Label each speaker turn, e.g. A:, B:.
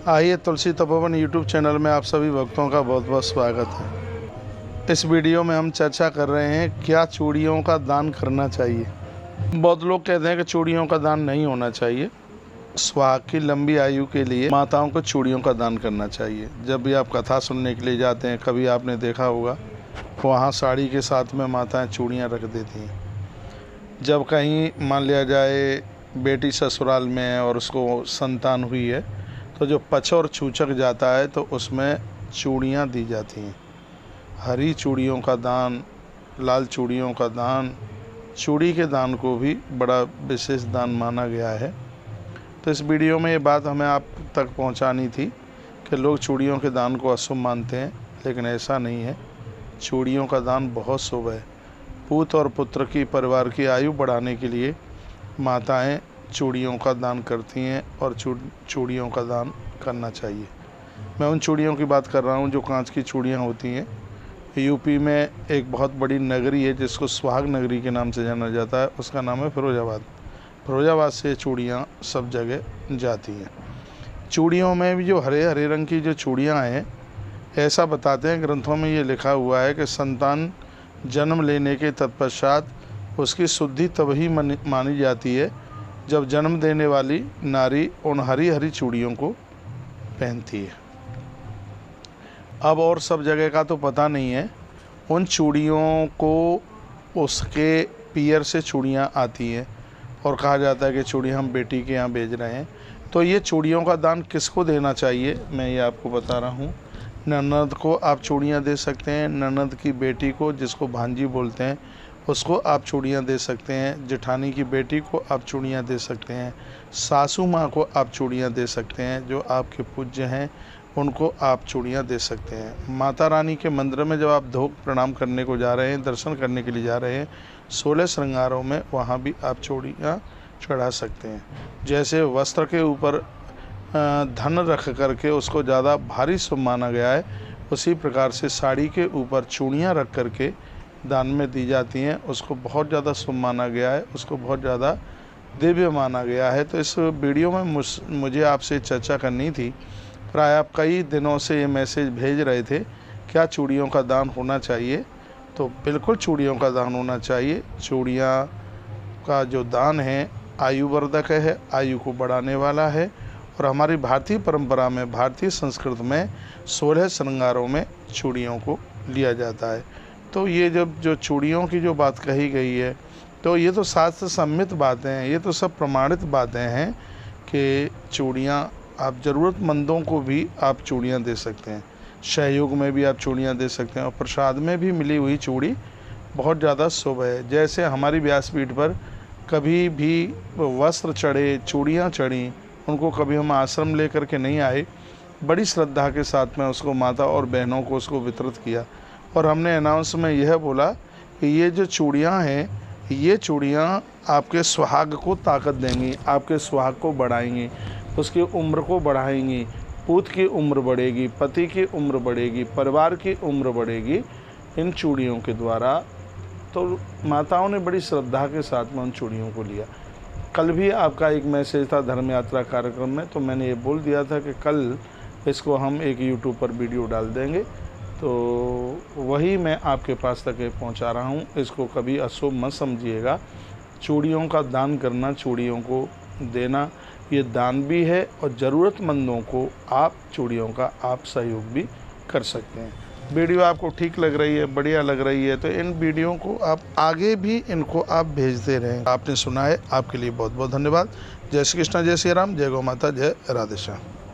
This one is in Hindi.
A: आइए तुलसी तपोवन यूट्यूब चैनल में आप सभी भक्तों का बहुत बहुत स्वागत है। इस वीडियो में हम चर्चा कर रहे हैं क्या चूड़ियों का दान करना चाहिए। बहुत लोग कहते हैं कि चूड़ियों का दान नहीं होना चाहिए। सुहाग की लंबी आयु के लिए माताओं को चूड़ियों का दान करना चाहिए। जब भी आप कथा सुनने के लिए जाते हैं, कभी आपने देखा होगा वहाँ साड़ी के साथ में माताएँ चूड़ियाँ रख देती हैं। जब कहीं मान लिया जाए बेटी ससुराल में है और उसको संतान हुई है तो जो पछ और छूछक जाता है तो उसमें चूड़ियाँ दी जाती हैं। हरी चूड़ियों का दान, लाल चूड़ियों का दान, चूड़ी के दान को भी बड़ा विशेष दान माना गया है। तो इस वीडियो में ये बात हमें आप तक पहुंचानी थी कि लोग चूड़ियों के दान को अशुभ मानते हैं, लेकिन ऐसा नहीं है। चूड़ियों का दान बहुत शुभ है। पुत्र और पुत्र की परिवार की आयु बढ़ाने के लिए माताएं चूड़ियों का दान करती हैं और चूड़ियों का दान करना चाहिए। मैं उन चूड़ियों की बात कर रहा हूं जो कांच की चूड़ियां होती हैं। यूपी में एक बहुत बड़ी नगरी है जिसको सुहाग नगरी के नाम से जाना जाता है, उसका नाम है फिरोजाबाद। फिरोजाबाद से चूड़ियां सब जगह जाती हैं। चूड़ियों में भी जो हरे हरे रंग की जो चूड़ियाँ हैं, ऐसा बताते हैं ग्रंथों में ये लिखा हुआ है कि संतान जन्म लेने के तत्पश्चात उसकी शुद्धि तभी मानी जाती है जब जन्म देने वाली नारी उन हरी हरी चूड़ियों को पहनती है। अब और सब जगह का तो पता नहीं है। उन चूड़ियों को उसके पियर से चूड़ियाँ आती हैं और कहा जाता है कि चूड़ियाँ हम बेटी के यहाँ भेज रहे हैं। तो ये चूड़ियों का दान किसको देना चाहिए, मैं ये आपको बता रहा हूँ। ननद को आप चूड़ियाँ दे सकते हैं। ननद की बेटी को, जिसको भांजी बोलते हैं, उसको आप चूड़ियाँ दे सकते हैं। जेठानी की बेटी को आप चूड़ियाँ दे सकते हैं। सासू माँ को आप चूड़ियाँ दे सकते हैं। जो आपके पूज्य हैं उनको आप चूड़ियाँ दे सकते हैं। माता रानी के मंदिर में जब आप धोख प्रणाम करने को जा रहे हैं, दर्शन करने के लिए जा रहे हैं, 16 श्रृंगारों में वहाँ भी आप चूड़ियाँ चढ़ा सकते हैं। जैसे वस्त्र के ऊपर धन रख करके उसको ज़्यादा भारी शुभ माना गया है, उसी प्रकार से साड़ी के ऊपर चूड़ियाँ रख करके दान में दी जाती हैं। उसको बहुत ज़्यादा शुभ माना गया है, उसको बहुत ज़्यादा दिव्य माना गया है। तो इस वीडियो में मुझे आपसे चर्चा करनी थी। प्राय आप कई दिनों से ये मैसेज भेज रहे थे क्या चूड़ियों का दान होना चाहिए। तो बिल्कुल चूड़ियों का दान होना चाहिए। चूड़ियाँ का जो दान है आयुवर्धक है, आयु को बढ़ाने वाला है। और हमारी भारतीय परंपरा में, भारतीय संस्कृति में 16 श्रृंगारों में चूड़ियों को लिया जाता है। तो ये जब जो चूड़ियों की जो बात कही गई है, तो ये तो शास्त्र सम्मित बातें हैं, ये तो सब प्रमाणित बातें हैं कि चूड़ियाँ आप ज़रूरतमंदों को भी आप चूड़ियाँ दे सकते हैं। सहयोग में भी आप चूड़ियाँ दे सकते हैं और प्रसाद में भी मिली हुई चूड़ी बहुत ज़्यादा शुभ है। जैसे हमारी व्यासपीठ पर कभी भी वस्त्र चढ़े, चूड़ियाँ चढ़ी, उनको कभी हम आश्रम लेकर के नहीं आए। बड़ी श्रद्धा के साथ में उसको माता और बहनों को उसको वितरित किया और हमने अनाउंस में यह बोला कि ये जो चूड़ियाँ हैं, ये चूड़ियाँ आपके सुहाग को ताकत देंगी, आपके सुहाग को बढ़ाएंगी, उसकी उम्र को बढ़ाएंगी। पूत की उम्र बढ़ेगी, पति की उम्र बढ़ेगी, परिवार की उम्र बढ़ेगी इन चूड़ियों के द्वारा। तो माताओं ने बड़ी श्रद्धा के साथ में उन चूड़ियों को लिया। कल भी आपका एक मैसेज था धर्म यात्रा कार्यक्रम में, तो मैंने ये बोल दिया था कि कल इसको हम एक यूट्यूब पर वीडियो डाल देंगे। तो वही मैं आपके पास तक पहुंचा रहा हूं। इसको कभी अशुभ मत समझिएगा। चूड़ियों का दान करना, चूड़ियों को देना, ये दान भी है और ज़रूरतमंदों को आप चूड़ियों का आप सहयोग भी कर सकते हैं। वीडियो आपको ठीक लग रही है, बढ़िया लग रही है, तो इन वीडियो को आप आगे भी इनको आप भेजते रहें। आपने सुना है, आपके लिए बहुत बहुत धन्यवाद। जय श्री कृष्ण, जय श्री राम, जय गौ माता, जय राधे श्याम।